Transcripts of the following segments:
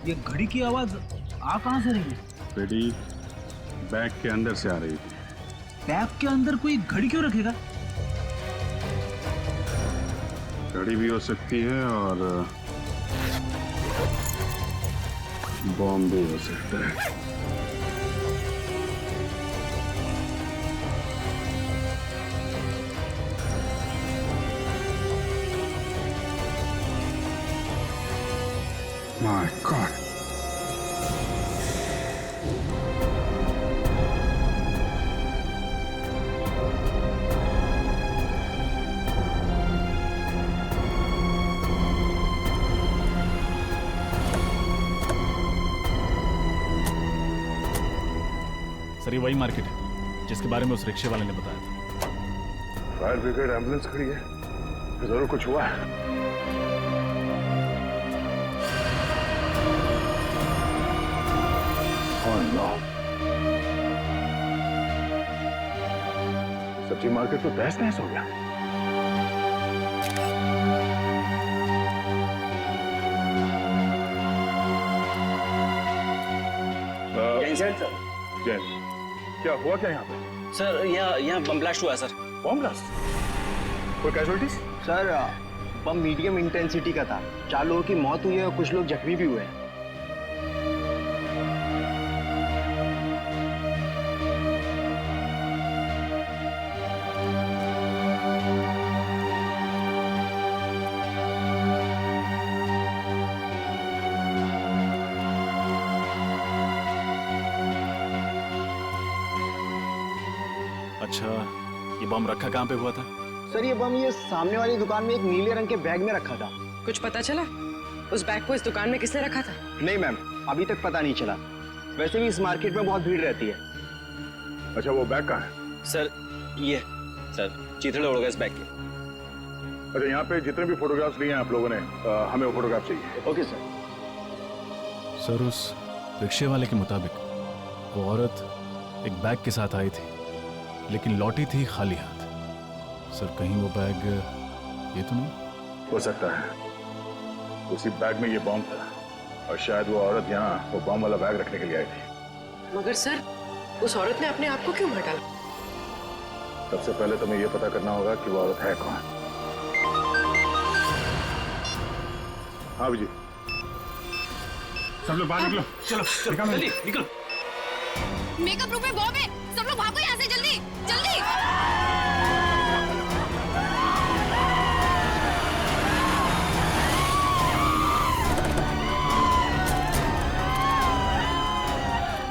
ये घड़ी की आवाज आ कहां से रही है? बेटी, बैग के अंदर से आ रही थी। बैग के अंदर कोई घड़ी क्यों रखेगा? घड़ी भी हो सकती है और बॉम्ब भी हो सकता है। My God. सर ये वही मार्केट है जिसके बारे में उस रिक्शे वाले ने बताया था। फायर ब्रिगेड एम्बुलेंस खड़ी है, जरूर कुछ हुआ है। सब्जी मार्केट तो तहस नहस हो गया। सर जैन, क्या हुआ क्या यहाँ पे? सर यहाँ बम ब्लास्ट हुआ है सर। Bomb blast? कोई कैजुअलिटीज? सर बम मीडियम इंटेंसिटी का था। 4 लोगों की मौत हुई है और कुछ लोग जख्मी भी हुए हैं। अच्छा, ये बम रखा कहाँ पे हुआ था? सर ये बम ये सामने वाली दुकान में एक नीले रंग के बैग में रखा था। कुछ पता चला उस बैग को इस दुकान में किसने रखा था? नहीं मैम, अभी तक पता नहीं चला। वैसे भी इस मार्केट में बहुत भीड़ रहती है। अच्छा, वो बैग कहाँ है? सर ये सर चीथड़े उड़ गए इस बैग के। अच्छा, यहाँ पे जितने भी फोटोग्राफ्स लिए हैं आप लोगों ने, हमें वो फोटोग्राफ चाहिए। Okay sir. सर उस रिक्शे वाले के मुताबिक वो औरत एक बैग के साथ आई थी लेकिन लौटी थी खाली हाथ। सर कहीं वो बैग ये तो नहीं? हो सकता है उसी बैग में ये बॉम्ब था और शायद वो औरत यहाँ वो बॉम्ब वाला बैग रखने के लिए आई थी। मगर सर उस औरत ने अपने आप को क्यों मार डाला? सबसे पहले तुम्हें ये पता करना होगा कि वो औरत है कौन। हाँ विजय, सब लोग बाहर निकलो। चलो जल्दी निकलो। मेकअप रूम में बॉम्ब है, सब लोग भागो यहाँ से, जल्दी जल्दी।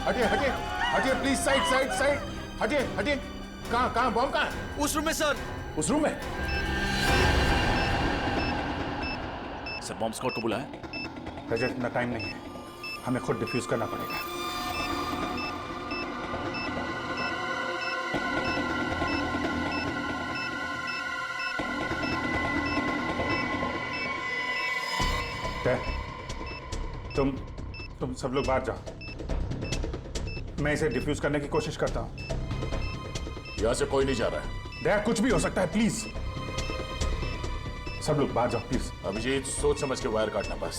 हटिए हटिए हटिए प्लीज, साइड साइड साइड, हटिए हटिए। कहाँ कहाँ बॉम्ब कहाँ है? उस रूम में सर। उस रूम में? सर बॉम्ब स्क्वाड को बुलाया? रजत, इतना टाइम नहीं है, हमें खुद डिफ्यूज करना पड़ेगा। तुम सब लोग बाहर जाओ, मैं इसे डिफ्यूज करने की कोशिश करता हूं। यहाँ से कोई नहीं जा रहा है। दया, कुछ भी हो सकता है, प्लीज सब लोग बाहर जाओ प्लीज। अभिजीत, सोच समझ के वायर काटना बस।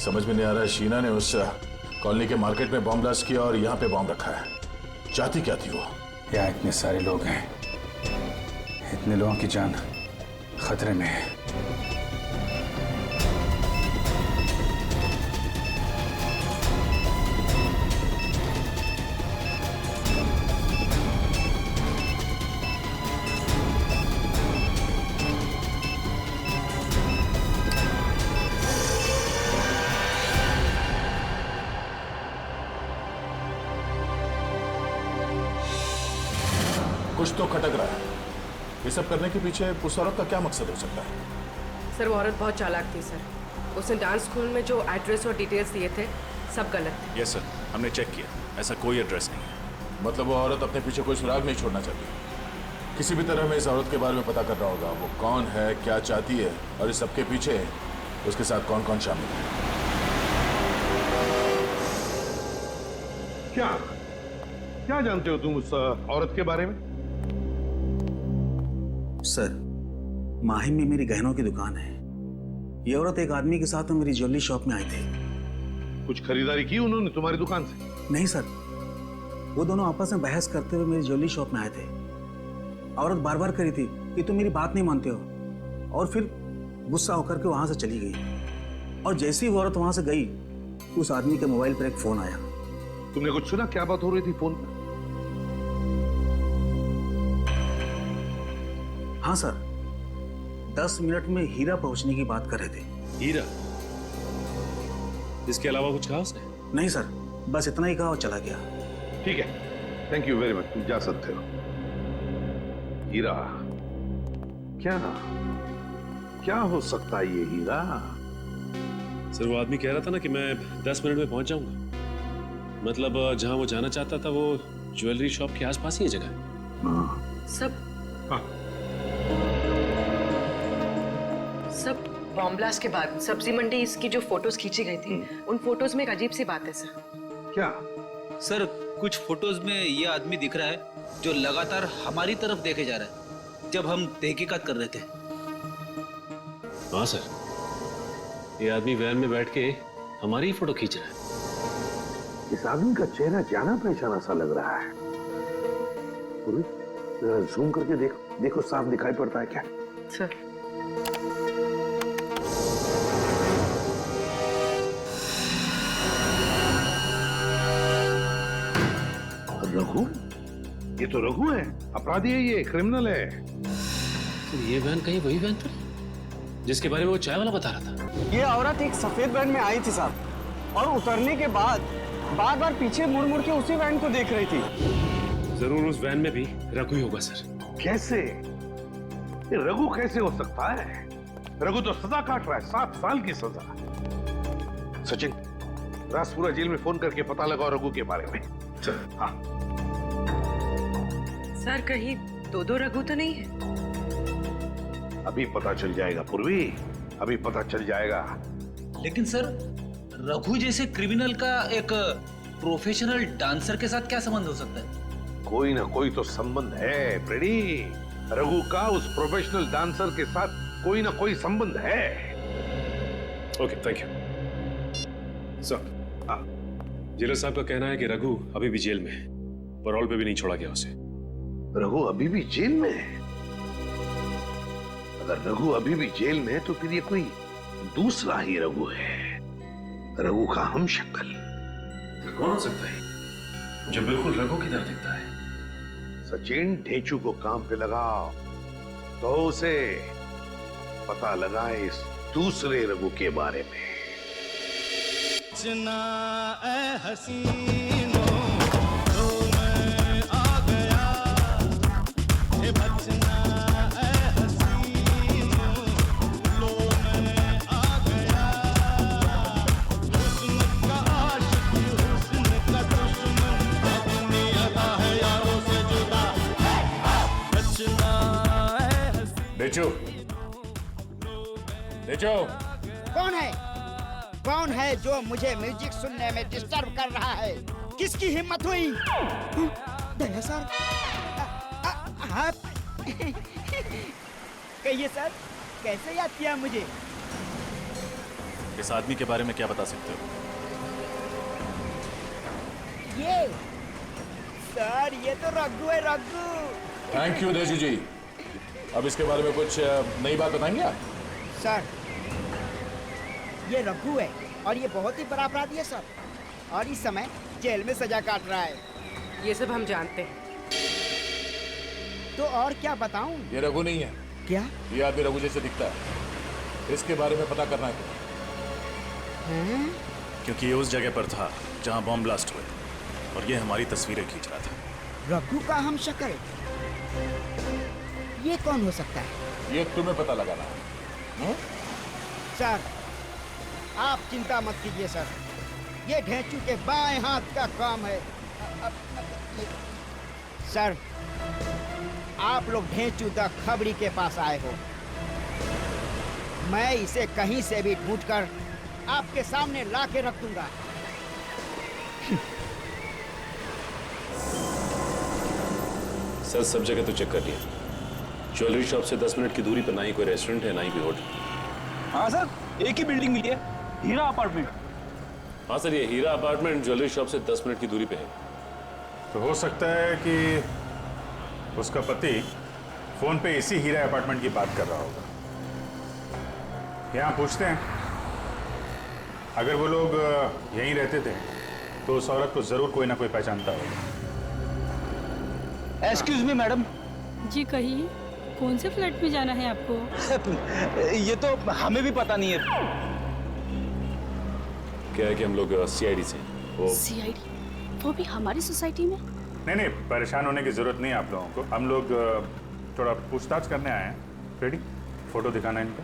समझ में नहीं आ रहा है, शीना ने उस कॉलोनी के मार्केट में बॉम्ब ब्लास्ट किया और यहाँ पे बॉम्ब रखा है। चाहती क्या थी वो? यहाँ इतने सारे लोग हैं, इतने लोगों की जान खतरे में है। कुछ तो खटक रहा है। ये सब करने के पीछे उस औरत का क्या मकसद हो सकता है? सर वो औरत बहुत चालाक थी सर। उसने डांस स्कूल में जो एड्रेस और डिटेल्स दिए थे सब गलत थे। यस सर, हमने चेक किया, ऐसा कोई एड्रेस नहीं है। मतलब वो औरत अपने पीछे कोई सुराग नहीं छोड़ना चाहती। किसी भी तरह हमें इस औरत के बारे में पता करना होगा। वो कौन है, क्या चाहती है और इस सबके पीछे उसके साथ कौन कौन शामिल है। क्या क्या जानते हो तुम उस औरत के बारे में? सर माहिम में मेरी गहनों की दुकान है। ये औरत एक आदमी के साथ में मेरी ज्वेलरी शॉप में आई थी। कुछ खरीदारी की उन्होंने तुम्हारी दुकान से? नहीं सर, वो दोनों आपस में बहस करते हुए मेरी ज्वेलरी शॉप में आए थे। औरत बार बार करी थी कि तुम मेरी बात नहीं मानते हो, और फिर गुस्सा होकर के वहां से चली गई। और जैसे ही वो औरत वहां से गई, उस आदमी के मोबाइल पर एक फोन आया। तुमने कुछ सुना? क्या बात हो रही थी फोन पर? हाँ सर, 10 मिनट में हीरा पहुंचने की बात कर रहे थे। हीरा? इसके अलावा कुछ कहा उसने? नहीं सर, बस इतना ही कहा और चला गया। ठीक है, थैंक यू वेरी मच, तुम जा सकते हो। हीरा? क्या हो सकता है ये हीरा? सर, वो आदमी कह रहा था ना कि मैं 10 मिनट में पहुंच जाऊंगा। मतलब जहां वो जाना चाहता था वो ज्वेलरी शॉप के आसपास ही है जगह। सब बॉम्ब ब्लास्ट के बाद सब्जी मंडी इसकी जो फोटोज खींची गई थी, उन फोटोज में एक अजीब सी बात है सर। क्या? सर, कुछ फोटोज में ये आदमी दिख रहा है जो लगातार हमारी तरफ देखे जा रहा है जब हम तहकीकात कर रहे थे। हाँ सर, ये आदमी वैन में बैठ के हमारी ही फोटो खींच रहा है। इस आदमी का चेहरा जाना पहचाना सा लग रहा है। जरा जूम करके देखो साफ दिखाई पड़ता है क्या? सर, रघु? ये तो रघु है, अपराधी है, ये क्रिमिनल है। तो ये वैन कहीं वही वैन तो नहीं जिसके बारे में वो चाय वाला बता रहा था? ये औरत एक सफेद वैन में आई थी साहब, और उतरने के बाद बार बार पीछे मुड़ मुड़ के उसी वैन को देख रही थी। जरूर उस वैन में भी रघु ही होगा सर। कैसे? ये रघु कैसे हो सकता है? रघु तो सजा काट रहा है, 7 साल की सजा। सचिन, राजपुरा जेल में फोन करके पता लगाओ रघु के बारे में। हाँ। सर, कहीं दो रघु तो नहीं है? अभी पता चल जाएगा पूर्वी, अभी पता चल जाएगा। लेकिन सर, रघु जैसे क्रिमिनल का एक प्रोफेशनल डांसर के साथ क्या संबंध हो सकता है? कोई ना कोई तो संबंध है प्रेडी। रघु का उस प्रोफेशनल डांसर के साथ कोई ना कोई संबंध है। Okay, thank you sir. Jailer साहब का कहना है कि रघु अभी भी जेल में है, पैरोल पे भी नहीं छोड़ा गया उसे। रघु अभी भी जेल में है? अगर रघु अभी भी जेल में है तो फिर ये कोई दूसरा ही रघु है, रघु का हमशक्ल। कौन हो सकता है जो बिल्कुल रघु की तरह दिखता है? सचिन, ढेंचू को काम पे लगाओ तो उसे पता लगाए इस दूसरे रघु के बारे में। बचना ए हसीनो, तो मैं आ गया। ए बचना ए हसीनो, लो मैं आ गया। हुस्न का आशिक, हुस्न का दुश्मन, अपनी अदा है यारों से जुदा। बचना ए हसीनो। डेचू, डेचू। कौन है जो मुझे म्यूजिक सुनने में डिस्टर्ब कर रहा है? किसकी हिम्मत हुई? दया सर, आप कहिए सर, कैसे याद किया मुझे? इस आदमी के बारे में क्या बता सकते हो? ये सर, ये तो रघु है, रघु। थैंक यू देशू जी। अब इसके बारे में कुछ नई बात बताएंगे आप? सर, ये रघु है और ये बहुत ही बड़ा अपराधी है सर, और इस समय जेल में सजा काट रहा है। ये सब हम जानते हैं। तो और क्या बताऊं? ये रघु नहीं है। क्या? ये आदमी रघु जैसे दिखता है, इसके बारे में पता करना है। क्योंकि ये उस जगह पर था जहां बॉम्ब ब्लास्ट हुए, और ये हमारी तस्वीरें खींच रहा था। रघु का हम शक्ल, ये कौन हो सकता है? ये तुम्हें पता लगाना है। सर, आप चिंता मत कीजिए सर, ये ढेंचू के बाएं हाथ का काम है। सर, आप लोग ढेंचू द खबरी के पास आए हो। मैं इसे कहीं से भी ढूंढकर आपके सामने ला के रख दूंगा। सर, सब जगह तो चेक कर लिया, ज्वेलरी शॉप से 10 मिनट की दूरी पर ना ही कोई रेस्टोरेंट है ना ही कोई होटल। हाँ सर, एक ही बिल्डिंग मिली है, हीरा अपार्टमेंट। हाँ सर, ये हीरा अपार्टमेंट ज्वेलरी शॉप से 10 मिनट की दूरी पे है। तो हो सकता है कि उसका पति फोन पे इसी हीरा अपार्टमेंट की बात कर रहा होगा। यहाँ पूछते हैं, अगर वो लोग यहीं रहते थे तो उस औरत को जरूर कोई ना कोई पहचानता होगा। Excuse me madam. जी कहिए, कौन से फ्लैट में जाना है आपको? ये तो हमें भी पता नहीं है। क्या है कि हम लोग सीआईडी से। सीआईडी? वो भी हमारी सोसाइटी में? नहीं, परेशान होने की जरूरत नहीं है आप लोगों को। हम लोग थोड़ा पूछताछ करने आए हैं। रेडी? फोटो दिखाना इनको।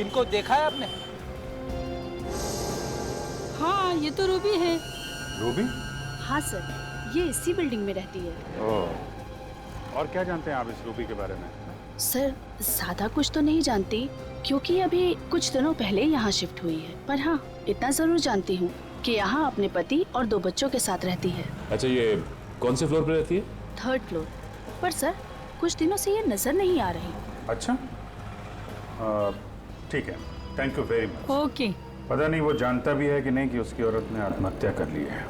इनको देखा है आपने? हाँ, ये तो रूबी है। रूबी? हाँ सर, ये इसी बिल्डिंग में रहती है। ओह, और क्या जानते हैं आप इस रूबी के बारे में? सर, ज्यादा कुछ तो नहीं जानती क्योंकि अभी कुछ दिनों पहले यहाँ शिफ्ट हुई है, पर हाँ इतना जरूर जानती हूँ कि यहाँ अपने पति और 2 बच्चों के साथ रहती है। अच्छा, ये कौन से फ्लोर पे रहती है? 3rd फ्लोर पर। सर, कुछ दिनों से ये नजर नहीं आ रही। अच्छा, ठीक है, thank you very much. Okay. पता नहीं वो जानता भी है कि नहीं कि उसकी औरत ने आत्महत्या कर ली है।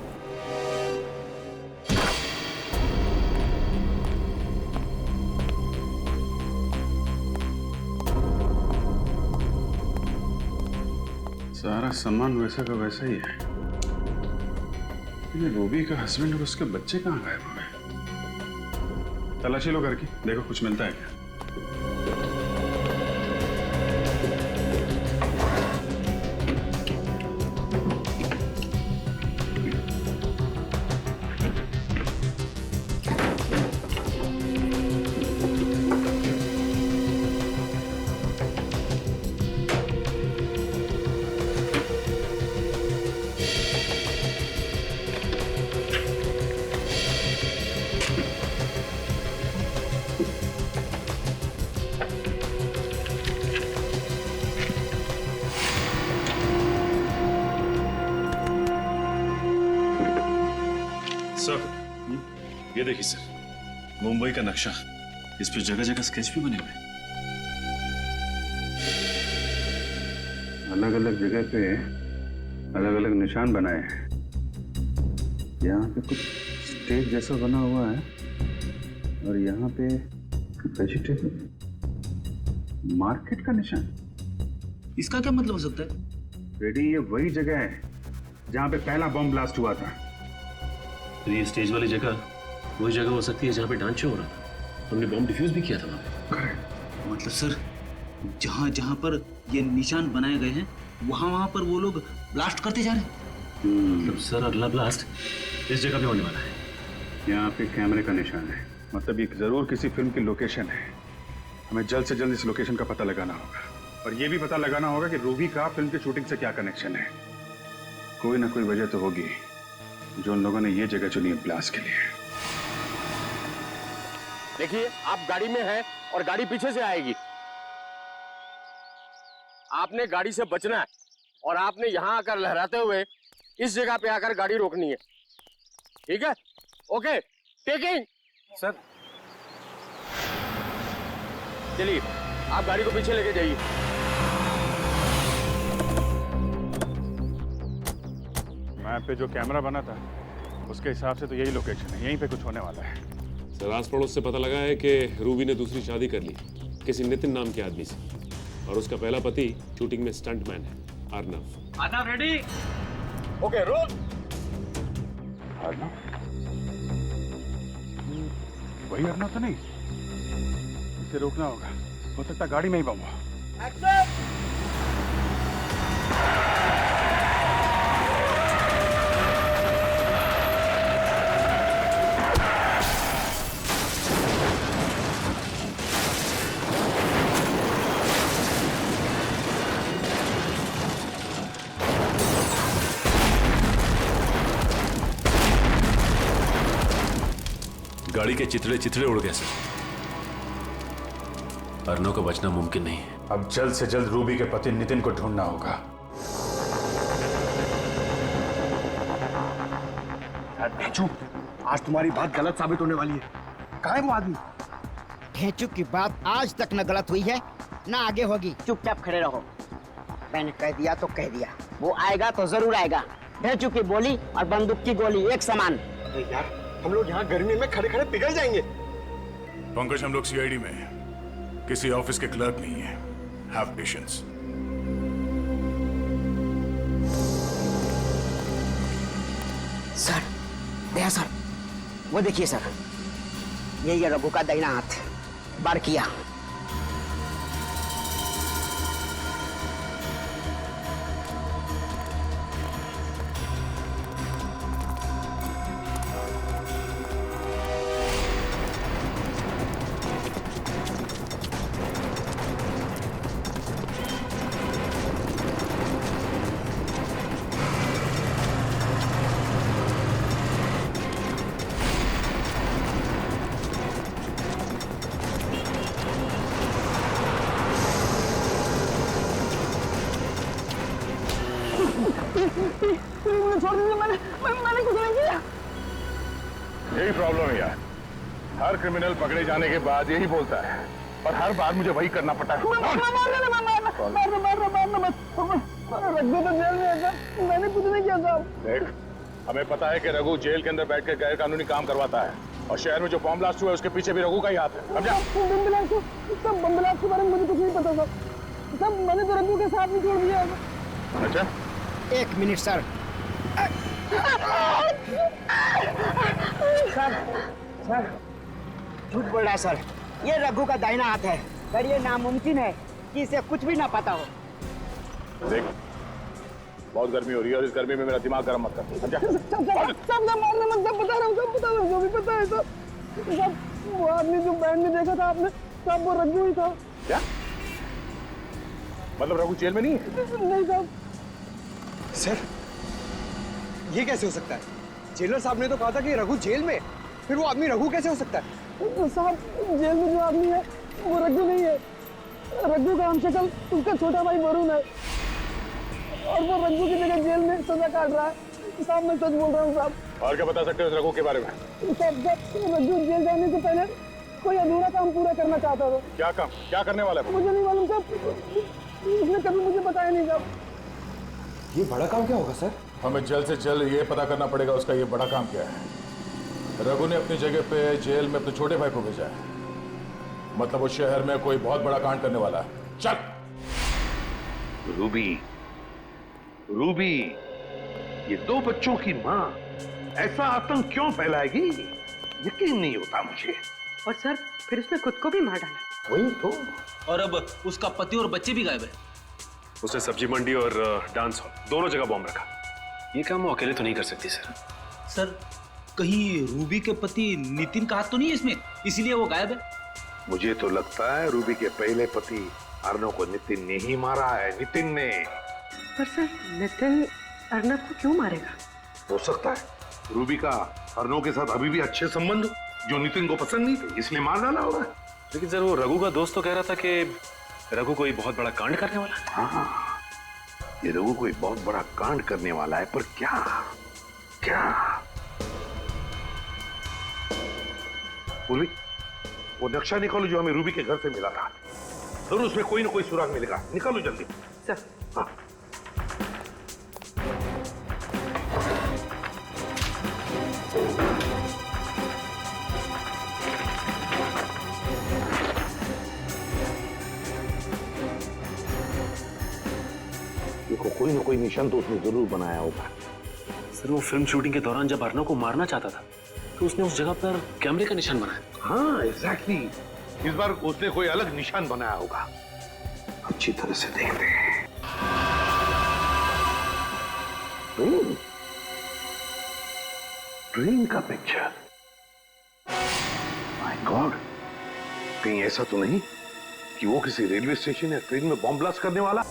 सारा सामान वैसा का वैसा ही है। ये रूबी का हस्बैंड और उसके बच्चे कहाँ गायब हो गए? तलाशी लो घर की, देखो कुछ मिलता है क्या। सर, ये देखिए सर, मुंबई का नक्शा। इस पे जगह जगह स्केच भी बने हुए। अलग अलग जगह पे अलग अलग निशान बनाए हैं। यहाँ पे कुछ स्टेज जैसा बना हुआ है और यहाँ पे वेजिटेबल मार्केट का निशान। इसका क्या मतलब हो सकता है? रेडी, ये वही जगह है जहाँ पे पहला बम ब्लास्ट हुआ था। तो ये स्टेज वाली जगह वही जगह हो सकती है जहाँ पे डांस शो हो रहा था। हमने बम डिफ्यूज भी किया था वहाँ पे। करेक्ट। मतलब सर, जहाँ जहाँ पर ये निशान बनाए गए हैं वहाँ पर वो लोग ब्लास्ट करते जा रहे हैं। मतलब सर, अगला ब्लास्ट इस जगह पे होने वाला है। यहाँ पे कैमरे का निशान है, मतलब ये जरूर किसी फिल्म की लोकेशन है। हमें जल्द से जल्द इस लोकेशन का पता लगाना होगा और ये भी पता लगाना होगा कि रूबी का फिल्म की शूटिंग से क्या कनेक्शन है। कोई ना कोई वजह तो होगी जो उन लोगों ने ये जगह चुनी है ब्लास्ट के लिए। देखिए, आप गाड़ी में हैं और गाड़ी पीछे से आएगी। आपने गाड़ी से बचना है और आपने यहां आकर लहराते हुए इस जगह पे आकर गाड़ी रोकनी है। ठीक है? Okay, taking. सर, चलिए, आप गाड़ी को पीछे लेके जाइए। मैप पे जो कैमरा बना था उसके हिसाब से तो यही लोकेशन है, यहीं पे कुछ होने वाला है। सर, आस पड़ोस से पता लगा है कि रूबी ने दूसरी शादी कर ली किसी नितिन नाम के आदमी से, और उसका पहला पति शूटिंग में स्टंटमैन है, Arnav. Arnav ready? Okay, roll. Arnav? वही अर्नव तो नहीं? इसे रोकना होगा, हो सकता गाड़ी में ही बम हो। गाड़ी के चिथड़े चिथड़े उड़ गए सर। अर्नव को बचना मुमकिन नहीं है। अब जल्द से जल्द रूबी के पति नितिन को ढूंढना होगा। बेचू, आज तुम्हारी बात गलत साबित होने वाली है। कहाँ है वो आदमी? ढेंचुक की बात आज तक न गलत हुई है ना आगे होगी। चुपचाप खड़े रहो। मैंने कह दिया तो कह दिया, वो आएगा तो जरूर आएगा। ढेंचुक की बोली और बंदूक की गोली एक समान। अरे यार, हम लोग यहाँ गर्मी में खड़े खड़े पिघल जाएंगे। पंकज, हम लोग सीआईडी में हैं, किसी ऑफिस के क्लर्क नहीं है। Have patience. Sir, Daya sir, वो देखिए सर, यही है रघु का दाहिना हाथ। बार किया। छोड़ दीजिए, मैंने कुछ नहीं किया। यही प्रॉब्लम है यार, हर क्रिमिनल पकड़े जाने के बाद यही बोलता है, पर हर बार मुझे वही करना पड़ता है। रघु तो जेल में है सर, मैंने कुछ नहीं किया साहब। देख, हमें पता है कि रघु जेल के अंदर बैठकर गैर कानूनी काम करवाता है, और शहर में जो बॉम्ब ब्लास्ट हुआ है उसके पीछे भी रघु का ही हाथ है। समझा? बम ब्लास्ट के बारे में मुझे कुछ नहीं पता सर, मैंने तो रघु के साथ भी छोड़ दिया। अच्छा, 1 मिनट सर। सर, झूठ बोल रहा है सर, ये रघु का दाहिना हाथ है, पर ये नामुमकिन है कि इसे कुछ भी ना पता हो। देख, बहुत गर्मी हो रही है और इस गर्मी में मेरा दिमाग गर्म मत कर। समझा? सब मारने मत, सब बता रहा हूँ, सब बता रहा हूँ, जो भी पता है सब। वो आदमी जो बैंड में देखा था आपने, सब वो रघु ही था। क्या मतलब? रघु जेल में नहीं है? नहीं साहब। सर, ये कैसे हो सकता है? जेलर साहब ने तो कहा था कि रघु जेल में, फिर वो आदमी रघु कैसे हो सकता है? साहब, जेल में जो आदमी है वो रघु नहीं है। रघु का हमशक्ल उसका छोटा भाई वरुण है, और वो रघु की जगह जेल में सजा काट रहा है। साहब, मैं सच बोल रहा हूँ साहब। और क्या बता सकते हो इस रघु के बारे में? साहब, रघु जेल जाने से पहले कोई अधूरा काम पूरा करना चाहता था। क्या काम? क्या करने वाला है? मुझे नहीं मालूम साहब, उसने कभी मुझे बताया नहीं साहब। ये बड़ा काम क्या होगा सर? हमें जल्द से जल्द ये पता करना पड़ेगा उसका ये बड़ा काम क्या है। रघु ने अपनी जगह पे जेल में अपने छोटे भाई को भेजा है, मतलब वो शहर में कोई बहुत बड़ा कांड करने वाला है। चल। रूबी, रूबी, ये 2 बच्चों की माँ ऐसा आतंक क्यों फैलाएगी? यकीन नहीं होता मुझे। और सर, फिर उसने खुद को भी मार डाला। वही तो। और अब उसका पति और बच्चे भी गायब है। उसने सब्जी मंडी और डांस हॉल दोनों जगह बॉम्ब रखा। ये काम वो अकेले तो नहीं कर सकती सर। सर, कहीं रूबी के पति नितिन का हाथ तो नहीं है इसमें, इसीलिए वो गायब है? मुझे तो लगता है रूबी के पहले पति अर्नव को नितिन ने ही मारा है। नितिन ने। पर सर, नितिन अर्नव को क्यों मारेगा? हो सकता है रूबी का अर्नव के साथ अभी भी अच्छे संबंध हो, जो नितिन को पसंद नहीं थे, इसलिए मार डाला होगा। लेकिन सर, वो रघु का दोस्त तो कह रहा था कि रघु कोई बहुत बड़ा कांड करने वाला है। हाँ, ये रघु कोई बहुत बड़ा कांड करने वाला है, पर क्या? क्या? पूर्वी, वो नक्शा निकालो जो हमें रूबी के घर से मिला था। जरूर उसमें कोई ना कोई सुराग मिलेगा। निकालो जल्दी। सर। हाँ। देखो, कोई ना कोई निशान तो उसने जरूर बनाया होगा। सर, वो फिल्म शूटिंग के दौरान जब अर्नव को मारना चाहता था तो उसने उस जगह पर कैमरे का निशान बनाया। हाँ, एग्जैक्टली। इस बार उसने कोई अलग निशान बनाया होगा। अच्छी तरह से देखते हैं। ट्रेन का पिक्चर। माय गॉड, कहीं ऐसा तो नहीं कि वो किसी रेलवे स्टेशन या ट्रेन में बॉम्ब ब्लास्ट करने वाला?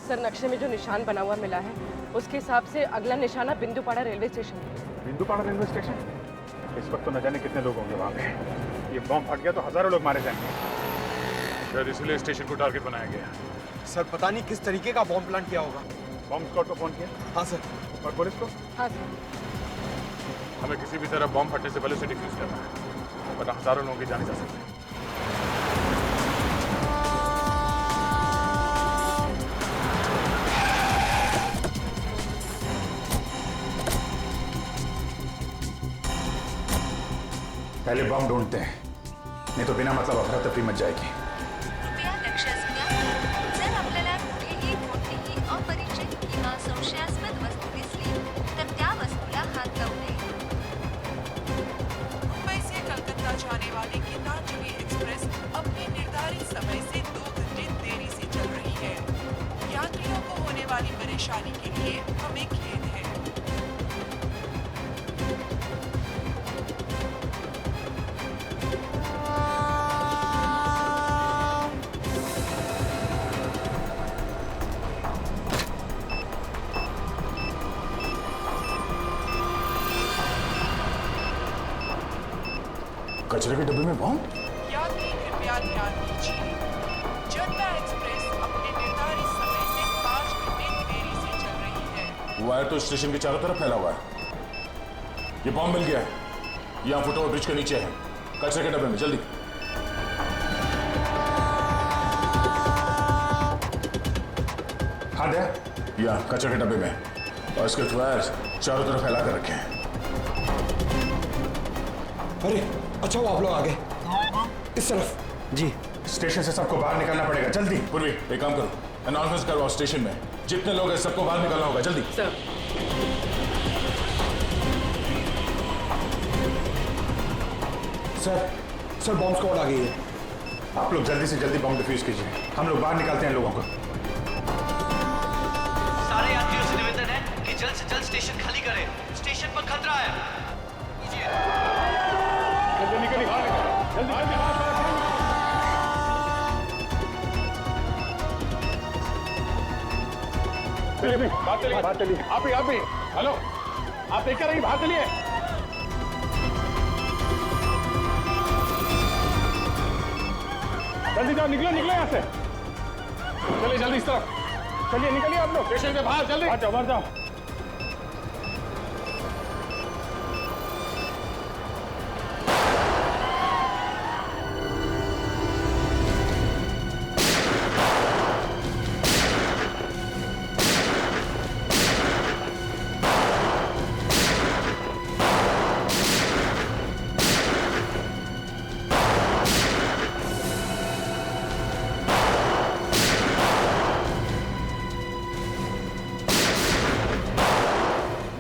सर, नक्शे में जो निशान बना हुआ मिला है, उसके हिसाब से अगला निशाना बिंदुपाड़ा रेलवे स्टेशन है। बिंदुपाड़ा रेलवे स्टेशन? इस वक्त तो न जाने कितने लोग होंगे वहां पे। ये बॉम्ब फट गया तो हजारों लोग मारे जाएंगे। शायद इसलिए स्टेशन को टारगेट बनाया गया। सर, पता नहीं किस तरीके का बॉम्ब प्लांट किया होगा। बॉम्ब स्क्वाड को फोन किया? हाँ सर। और पुलिस को? हाँ सर। हमें किसी भी तरह बॉम्ब फटने से पहले उसे डिफ्यूज करना है। वरना हजारों लोगों की जाने जा सकते हैं। पहले बम ढूंढते हैं, नहीं तो बिना मतलब अफरा तफरी मच जाएगी। कृपया लक्षात घ्या, जर आपल्याला कुठेही कोणतीही अपरिचित किंवा संशयास्पद वस्तू दिसली तर त्या वस्तूला हात लावू नये. मुंबई से कलकत्ता जाने वाली गीतांजलि एक्सप्रेस अपने निर्धारित समय से 2 घंटे देरी से चल रही है. यात्रियों को होने वाली परेशानी के लिए हमें खेद है. कचरे के डब्बे में बम? यात्री कृपया ध्यान दीजिए, जनता एक्सप्रेस अपने निर्धारित समय से 5 घंटे देरी से चल रही है. वायर तो स्टेशन के चारों तरफ फैला हुआ है। ये बम मिल गया है, यहाँ फुटओवर ब्रिज के नीचे है, कचरे के डब्बे में, जल्दी। हाँ दया, यहाँ कचरे के डब्बे में, और इसके वायर चारों तरफ फैला कर रखे हैं। अरे अच्छा वो आप लोग आ गए, इस तरफ। जी। स्टेशन से सबको बाहर निकलना पड़ेगा, जल्दी। पूर्वी एक काम करो, अनाउंसमेंट करवाओ स्टेशन में, जितने लोग हैं सबको बाहर निकलना होगा, जल्दी। सर बॉम्ब स्क्वाड आ गई है। आप लोग जल्दी से जल्दी बम डिफ्यूज कीजिए, हम लोग बाहर निकालते हैं लोगों को। सारे यात्रियों से निवेदन है कि जल्द से जल्द स्टेशन खाली करें, स्टेशन पर खतरा है। निकलिए बाहर, जल्दी बात चलिए, आप ही, हेलो, आप लेकर रहिए, बाहर चलिए। जल्दी जाओ, निकलो यहाँ से, चलिए जल्दी इस तरफ, चलिए निकलिए आप लोग स्टेशन के बाहर, जल्दी बाहर जाओ।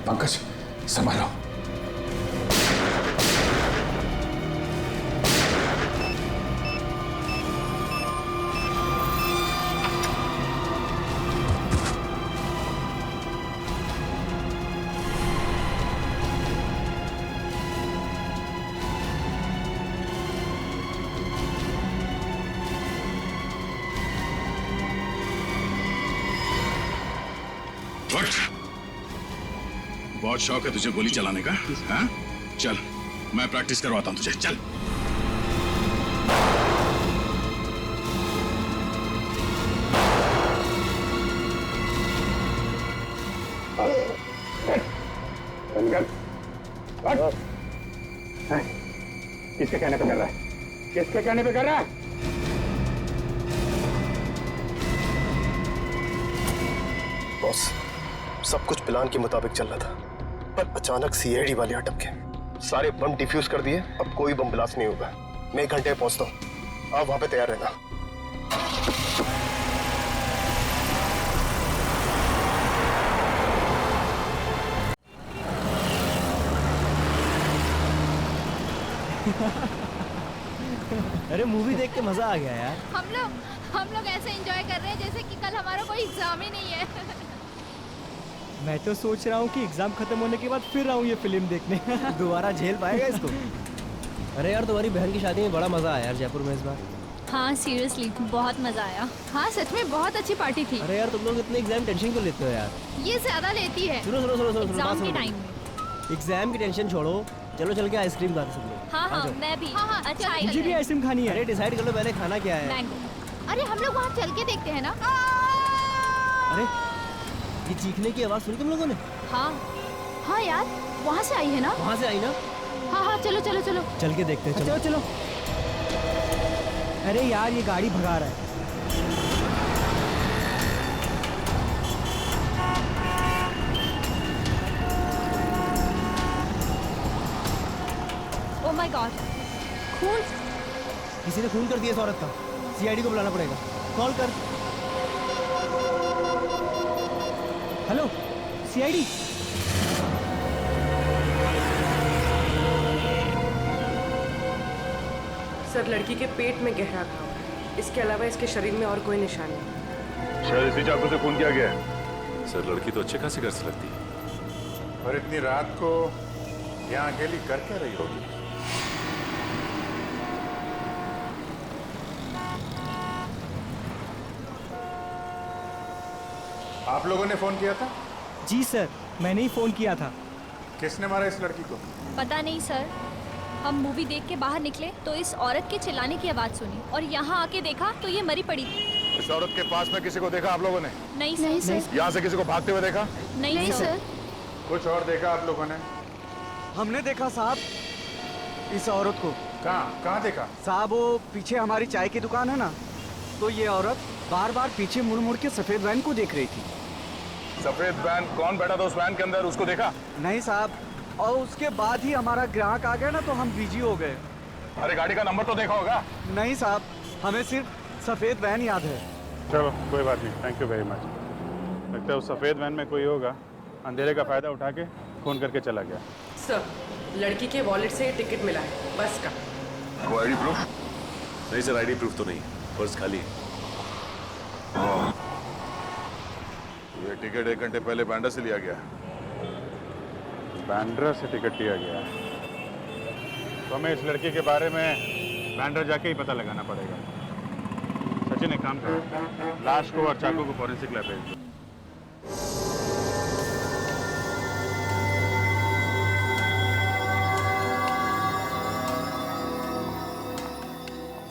पंकज, संभालो। बहुत शौक है तुझे गोली चलाने का, हाँ? चल, मैं प्रैक्टिस करवाता हूँ तुझे, चल। किसके कहने पे कर रहा है? किसके कहने पे कर रहा है? बॉस, सब कुछ प्लान के मुताबिक चल रहा था, पर अचानक सीआईडी वाले अटक गए। सारे बम डिफ्यूज कर दिए, अब कोई बम ब्लास्ट नहीं होगा। मैं 1 घंटे में पहुंचता हूँ, आप वहां पे तैयार रहना। अरे मूवी देख के मजा आ गया यार। हम लोग ऐसे एंजॉय कर रहे हैं जैसे कि कल हमारा कोई एग्जाम ही नहीं है। मैं तो सोच रहा हूँ कि एग्जाम खत्म होने के बाद फिर आऊँ ये फिल्म देखने। दोबारा झेल पाएगा इसको? अरे यार तुम्हारी बहन की शादी में बड़ा मजा आया यार जयपुर में इस बार। हाँ सीरियसली बहुत मजा आया। हाँ सच में बहुत अच्छी पार्टी थी। अरे यार तुम लोग इतने एग्जाम टेंशन क्यों लेते हो यार? ये ज्यादा लेती है। सुनो एग्जाम के टाइम में। एग्जाम की टेंशन छोड़ो, चलो चल के आइसक्रीम खाते सब लोग। हाँ मैं भी। हाँ अच्छा मुझे भी आइसक्रीम खानी है। अरे डिसाइड कर लो पहले खाना क्या है। मैंगो। अरे हम लोग वहाँ चल के देखते हैं ना। अरे ये चीखने की आवाज सुनी तुम लोगों ने? हाँ यार वहाँ से आई है ना। वहाँ से आई ना? हाँ हाँ चलो चलो चलो। चल के देखते हैं, चलो चलो। अरे यार ये गाड़ी भगा रहा है। ओह माय गॉड, खून। किसी ने खून कर दिया इस औरत का। सीआईडी को बुलाना पड़ेगा। कॉल कर। Hello CID. सर लड़की के पेट में गहरा घाव है, इसके अलावा इसके शरीर में और कोई निशान नहीं। सर इसी चाकू से खून किया गया है। सर लड़की तो अच्छे खासे घर से लगती है। और इतनी रात को यहाँ अकेली कर क्या रही होगी? आप लोगों ने फोन किया था? जी सर, मैंने ही फोन किया था। किसने मारा इस लड़की को? पता नहीं सर, हम मूवी देख के बाहर निकले तो इस औरत के चिल्लाने की आवाज सुनी और यहाँ आके देखा तो ये मरी पड़ी थी। इस औरत के पास में किसी को देखा आप लोगों ने? नहीं सर। यहाँ से किसी को भागते हुए देखा? नहीं सर। कुछ और देखा आप लोगों ने? हमने देखा साहब इस औरत को। कहाँ देखा? साहब वो पीछे हमारी चाय की दुकान है ना, तो ये औरत बार बार पीछे मुड़ मुड़ के सफेद वैन को देख रही थी। सफेद वैन? कौन बैठा था उस वैन के अंदर, उसको देखा? नहीं साहब, और उसके बाद ही हमारा ग्राहक आ गया ना तो हम बिजी हो गए। अरे गाड़ी का नंबर तो देखा होगा? नहीं साहब, हमें सिर्फ सफेद वैन याद है। चलो कोई बात नहीं, थैंक यू वेरी मच। लगता है उस सफेद वैन में कोई होगा, अंधेरे का फायदा उठा के फोन करके चला गया। सर लड़की के वॉलेट से टिकट मिला है बस का। वो आईडी प्रूफ? नहीं सर, आईडी प्रूफ तो नहीं, पर्स खाली है। ये टिकट 1 घंटे पहले बांद्रा से लिया गया। बांद्रा से टिकट लिया गया, तो हमें इस लड़की के बारे में बांद्रा जाके ही पता लगाना पड़ेगा। सचिन एक काम कर, लाश को और चाकू को फॉरेंसिक लैब भेज दो।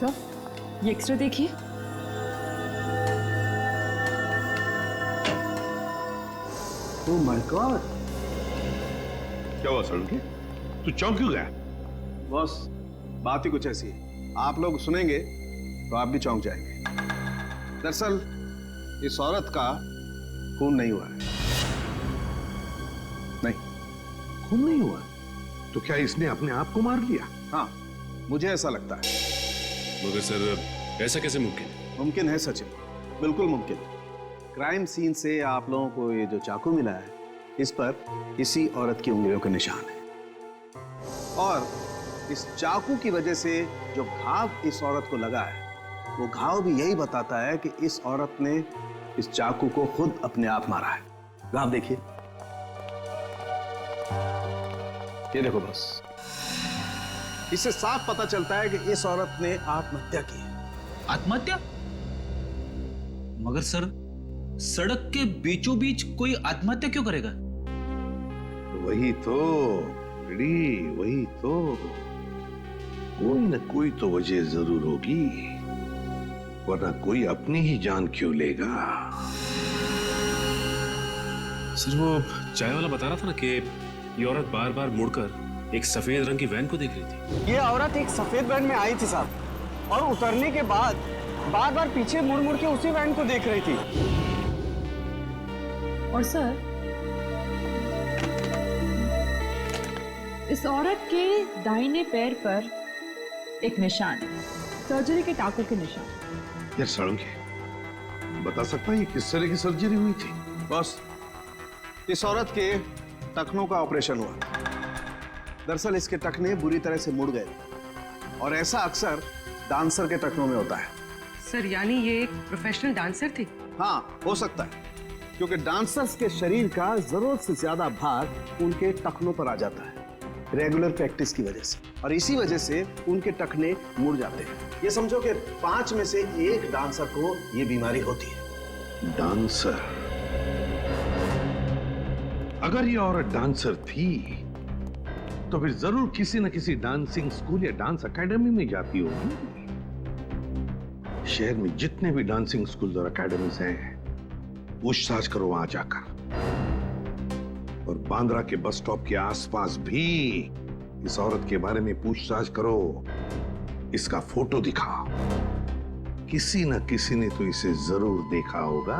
सर ये एक्सरे देखिए। ओह माय गॉड, क्या हुआ सड़क? तू चौंक क्यों गया? बॉस बात ही कुछ ऐसी है, आप लोग सुनेंगे तो आप भी चौंक जाएंगे। दरअसल इस औरत का खून नहीं हुआ है। नहीं, खून नहीं हुआ? तो क्या इसने अपने आप को मार लिया? हाँ मुझे ऐसा लगता है। मगर सर ऐसा कैसे मुमकिन है? मुमकिन है सचिन, बिल्कुल मुमकिन। क्राइम सीन से आप लोगों को ये जो चाकू मिला है, इस पर इसी औरत की उंगलियों के निशान है, और इस चाकू की वजह से जो घाव इस औरत को लगा है, वो घाव भी यही बताता है कि इस औरत ने इस चाकू को खुद अपने आप मारा है। घाव देखिए, ये देखो बस, इससे साफ पता चलता है कि इस औरत ने आत्महत्या की है। आत्महत्या? मगर सर सड़क के बीचों बीच कोई आत्महत्या क्यों करेगा? वही तो रेडी, वही तो, कोई न कोई तो वजह जरूर होगी, वरना कोई अपनी ही जान क्यों लेगा? सर वो चाय वाला बता रहा था ना कि ये औरत बार बार मुड़कर एक सफेद रंग की वैन को देख रही थी। ये औरत एक सफेद वैन में आई थी साहब, और उतरने के बाद बार बार पीछे मुड़ मुड़ के उसी वैन को देख रही थी। और सर इस औरत के दाहिने पैर पर एक निशान है, सर्जरी के टाकों के निशान। यार सड़क बता सकता है ये किस तरह की सर्जरी हुई थी? बस इस औरत के टखनों का ऑपरेशन हुआ। दरअसल इसके टखने बुरी तरह से मुड़ गए, और ऐसा अक्सर डांसर के टखनों में होता है। सर यानी ये एक प्रोफेशनल डांसर थी? हाँ हो सकता है, क्योंकि डांसर्स के शरीर का जरूरत से ज्यादा भार उनके टखनों पर आ जाता है रेगुलर प्रैक्टिस की वजह से, और इसी वजह से उनके टखने मुड़ जाते हैं। ये समझो कि 5 में से 1 डांसर को ये बीमारी होती है। डांसर? अगर ये औरत डांसर थी तो फिर जरूर किसी न किसी डांसिंग स्कूल या डांस एकेडमी में जाती होगी। शहर में जितने भी डांसिंग स्कूल और एकेडमीज हैं, पूछताछ करो वहां जाकर, और बांद्रा के बस स्टॉप के आसपास भी इस औरत के बारे में पूछताछ करो, इसका फोटो दिखा। किसी न किसी ने तो इसे जरूर देखा होगा।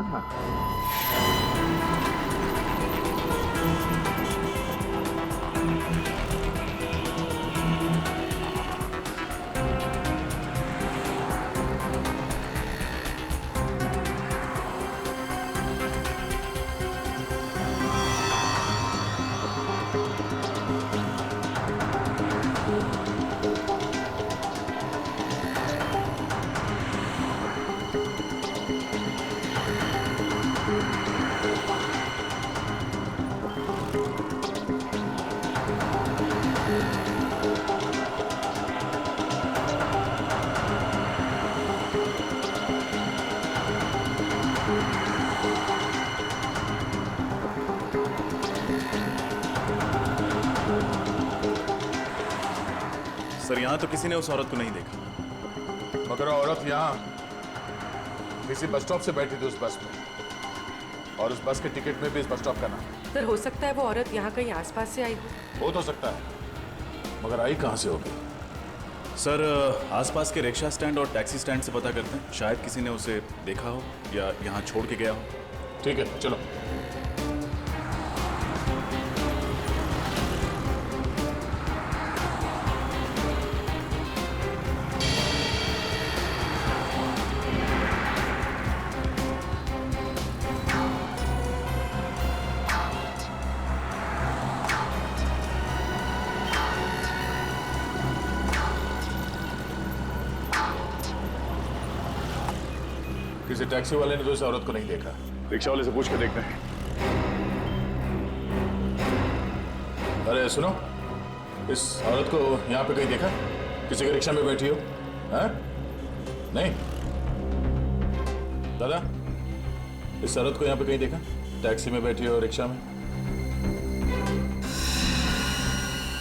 सर यहाँ तो किसी ने उस औरत को नहीं देखा। मगर औरत यहाँ किसी बस स्टॉप से बैठी थी उस बस में, और उस बस के टिकट में भी इस बस स्टॉप का नाम। सर हो सकता है वो औरत यहाँ कहीं आसपास से आई हो तो सकता है, मगर आई कहाँ से होगी? सर आसपास के रिक्शा स्टैंड और टैक्सी स्टैंड से पता करते हैं, शायद किसी ने उसे देखा हो या यहाँ छोड़ के गया हो। ठीक है, चलो। किसी टैक्सी वाले ने तो इस औरत को नहीं देखा। रिक्शा वाले से पूछ के देखते हैं। अरे सुनो, इस औरत को यहाँ पे कहीं देखा? किसी के रिक्शा में बैठी हो? हैं? नहीं? दादा, इस औरत को यहाँ पे कहीं देखा? टैक्सी में बैठी हो, रिक्शा में?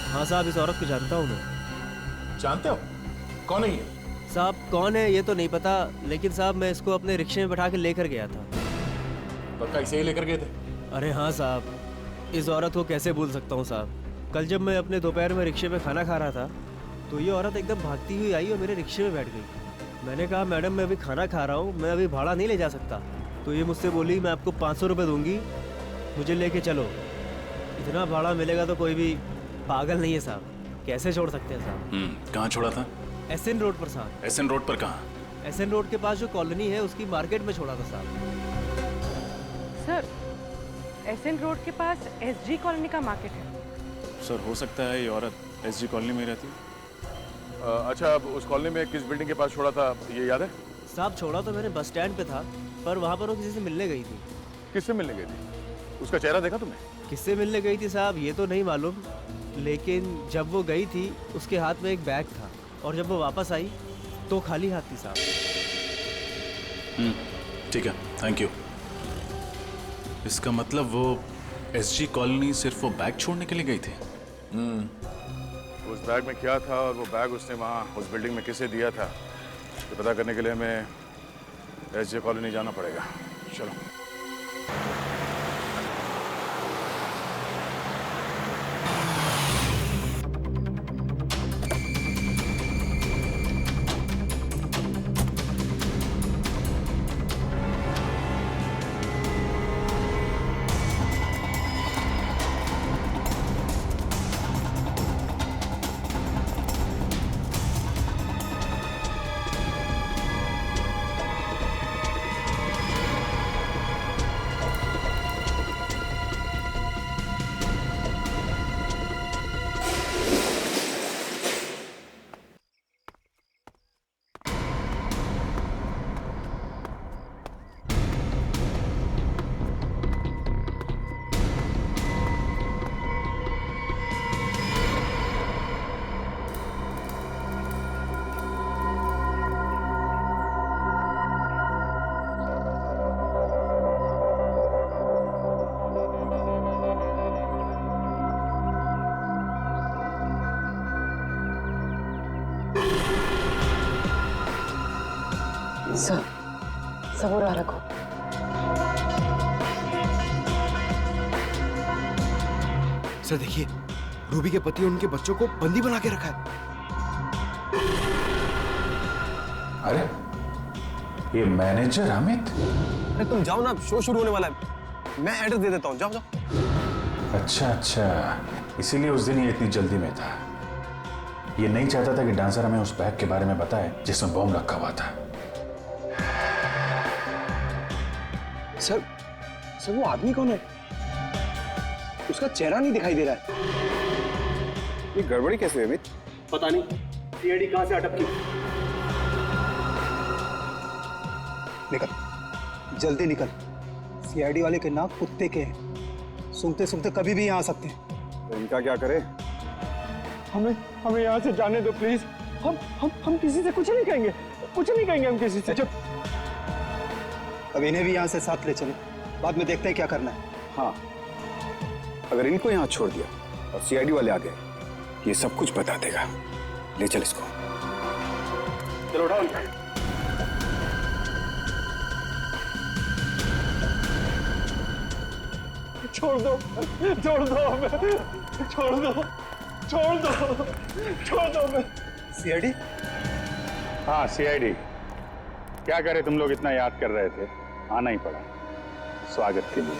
हाँ साहब, इस औरत को जानता हूँ मैं। जानते हो? कौन है ये? साहब कौन है ये तो नहीं पता, लेकिन साहब मैं इसको अपने रिक्शे में बैठा के लेकर गया था। पक्का इसे ही लेकर गए थे? अरे हाँ साहब, इस औरत को कैसे भूल सकता हूँ साहब। कल जब मैं अपने दोपहर में रिक्शे में खाना खा रहा था तो ये औरत एकदम भागती हुई आई और मेरे रिक्शे में बैठ गई। मैंने कहा मैडम मैं अभी खाना खा रहा हूँ, मैं अभी भाड़ा नहीं ले जा सकता। तो ये मुझसे बोली मैं आपको 500 रुपये दूंगी, मुझे लेके चलो। इतना भाड़ा मिलेगा तो कोई भी पागल नहीं है साहब, कैसे छोड़ सकते हैं साहब। कहाँ छोड़ा था? एसएन रोड पर साहब। एसएन रोड पर कहाँ? एसएन रोड के पास जो कॉलोनी है उसकी मार्केट में छोड़ा था साहब। सर एसएन रोड के पास एसजी कॉलोनी का मार्केट है। सर हो सकता है ये औरत एसजी कॉलोनी में रहती है। अच्छा, अब उस कॉलोनी में किस बिल्डिंग के पास छोड़ा था, ये याद है? साहब छोड़ा तो मैंने बस स्टैंड पे था, पर वहाँ पर वो किसी से मिलने गई थी। किससे मिलने गई थी? उसका चेहरा देखा तुमने? किससे मिलने गई थी साहब ये तो नहीं मालूम, लेकिन जब वो गई थी उसके हाथ में एक बैग था और जब वो वापस आई तो खाली हाथ थी साहब। ठीक है, थैंक यू। इसका मतलब वो एसजी कॉलोनी सिर्फ वो बैग छोड़ने के लिए गई थी। उस बैग में क्या था और वो बैग उसने वहाँ उस बिल्डिंग में किसे दिया था, तो पता करने के लिए हमें एसजी कॉलोनी जाना पड़ेगा। चलो। सबूर रखो। सर देखिए रूबी के पति और उनके बच्चों को बंदी बना के रखा है। अरे ये मैनेजर अमित। अरे तुम जाओ ना, शो शुरू होने वाला है। मैं एड्रेस दे देता हूँ, जाओ जाओ। अच्छा अच्छा, इसीलिए उस दिन ये इतनी जल्दी में था। ये नहीं चाहता था कि डांसर हमें उस बैग के बारे में बताए जिसमें बॉम्ब रखा हुआ था। सर वो आदमी कौन है? उसका चेहरा नहीं दिखाई दे रहा है। ये गड़बड़ी कैसे हुई अमित? पता नहीं सीआईडी कहां से अटक की। निकल, जल्दी निकल। सीआईडी वाले के नाक कुत्ते के हैं, सुनते सुनते कभी भी यहाँ आ सकते हैं। तो इनका क्या करे? हमें यहाँ से जाने दो प्लीज। हम किसी से कुछ नहीं कहेंगे, कुछ नहीं कहेंगे हम किसी से। अब इन्हें भी यहाँ से साथ ले चलो, बाद में देखते हैं क्या करना है। हाँ, अगर इनको यहाँ छोड़ दिया और सीआईडी वाले आ गए, ये सब कुछ बता देगा। ले चल इसको। चलो उठाओ। छोड़ दो हमें, छोड़ दो हमें। सीआईडी? हाँ सीआईडी। क्या करे, तुम लोग इतना याद कर रहे थे, आना ही पड़ा स्वागत के लिए।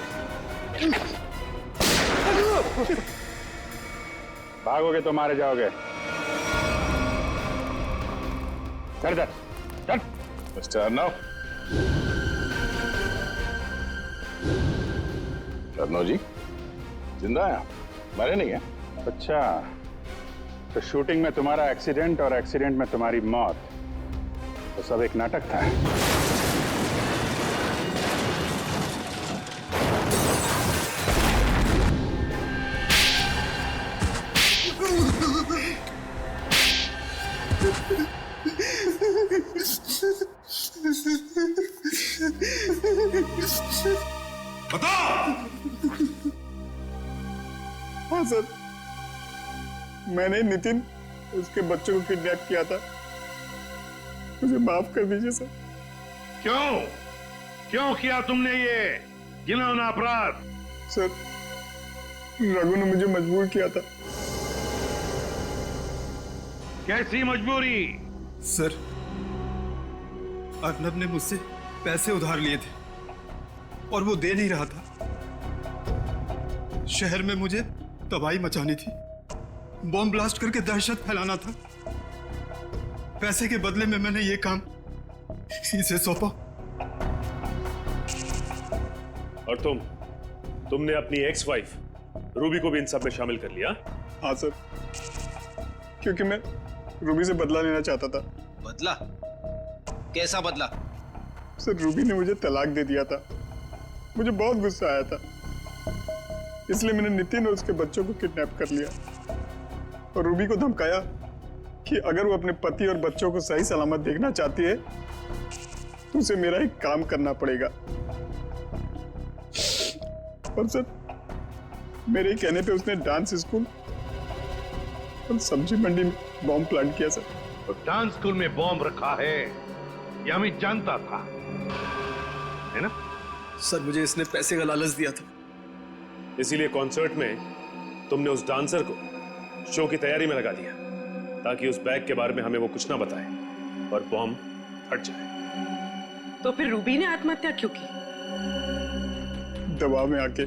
भागोगे तो मारे जाओगे। चल चल चल। मिस्टर अर्नव। अर्नव जी जिंदा है आप, मरे नहीं है? अच्छा, तो शूटिंग में तुम्हारा एक्सीडेंट और एक्सीडेंट में तुम्हारी मौत, तो सब एक नाटक था। हाँ सर, मैंने नितिन उसके बच्चों को किडनैप किया था। मुझे माफ कर दीजिए सर। क्यों किया तुमने ये घिनौना अपराध? सर, रघु ने मुझे मजबूर किया था। कैसी मजबूरी? सर, अर्नब ने मुझसे पैसे उधार लिए थे और वो दे नहीं रहा था। शहर में मुझे तबाही मचानी थी, बॉम्ब ब्लास्ट करके दहशत फैलाना था। पैसे के बदले में मैंने ये काम इसे सौंपा। और तुमने अपनी एक्स वाइफ रूबी को भी इन सब में शामिल कर लिया? हाँ सर, क्योंकि मैं रूबी से बदला लेना चाहता था। बदला? कैसा बदला? सर, रूबी ने मुझे तलाक दे दिया था। मुझे बहुत गुस्सा आया था, इसलिए मैंने नितिन और उसके बच्चों को किडनैप कर लिया और रूबी को धमकाया कि अगर वो अपने पति और बच्चों को सही सलामत देखना चाहती है तो उसे मेरा एक काम करना पड़ेगा। और सर, मेरे कहने पे उसने डांस स्कूल और सब्जी मंडी में बॉम्ब प्लांट किया सर। तो डांस स्कूल में बॉम्ब रखा है ये अमित जानता था, है ना? सर, मुझे इसने पैसे का लालच दिया था। इसीलिए कॉन्सर्ट में तुमने उस डांसर को शो की तैयारी में लगा दिया ताकि उस बैग के बारे में हमें वो कुछ ना बताए और बॉम्ब फट जाए। तो फिर रूबी ने आत्महत्या क्यों की? दबाव में आके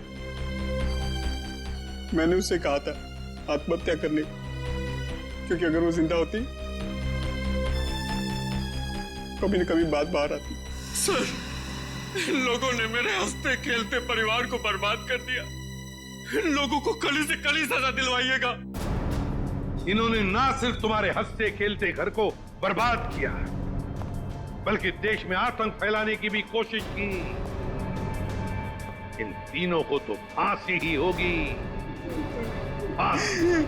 मैंने उससे कहा था आत्महत्या करने, क्योंकि अगर वो जिंदा होती कभी न कभी बात बाहर आती। सर, इन लोगों ने मेरे हंसते खेलते परिवार को बर्बाद कर दिया। इन लोगों को कली से कली सजा दिलवाइएगा। इन्होंने ना सिर्फ तुम्हारे हंसते खेलते घर को बर्बाद किया, बल्कि देश में आतंक फैलाने की भी कोशिश की। इन तीनों को तो फांसी ही होगी। फांसी।